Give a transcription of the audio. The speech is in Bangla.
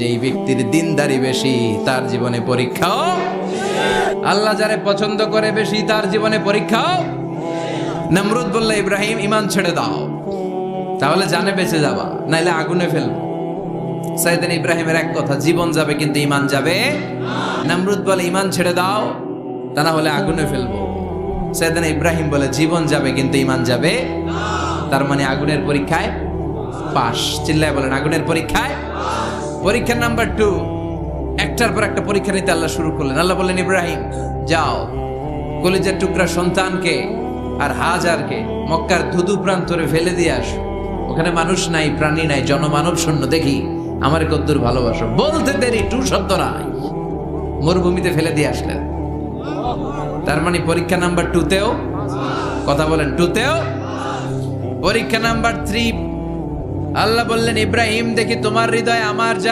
যেই ব্যক্তির দিনদারি বেশি তার জীবনে পরীক্ষাও, আল্লাহ যারে পছন্দ করে বেশি তার জীবনে পরীক্ষাও। নমরুদ বলল, ইব্রাহিম ঈমান ছেড়ে দাও, তাহলে জানে বেঁচে যাবা, নাইলে আগুনে ফেলবো। সাইয়েদনা ইব্রাহিমের এক কথা, জীবন যাবে কিন্তু ঈমান যাবে। নমরুদ বলে, ঈমান ছেড়ে দাও, তা না হলে আগুনে ফেলবো। সাইয়েদনা ইব্রাহিম বলে, জীবন যাবে কিন্তু ঈমান যাবে। তার মানে আগুনের পরীক্ষায় পাস। চিল্লায় বলেন, আগুনের পরীক্ষায়। পরীক্ষা নাম্বার 2, একটার পর একটা পরীক্ষা নিতে আল্লাহ শুরু করলেন। আল্লাহ বললেন, ইব্রাহিম যাও, কলিজার টুকরা সন্তানকে আর হাজারকে মক্কার ধুধু প্রান্তরে ফেলে দিয়ে আসো। ওখানে মানুষ নাই, প্রাণী নাই, জনমানব শূন্য, দেখি আমার কদ্দুর ভালোবাসো। বলতে দেরি, টু শব্দ নাই, মরুভূমিতে ফেলে দিয়ে আসলেন। তার মানে পরীক্ষা নাম্বার 2তেও, কথা বলেন, 2তেও। পরীক্ষা নাম্বার 3, আল্লাহ বললেন, ইব্রাহিম দেখি তোমার হৃদয় আমার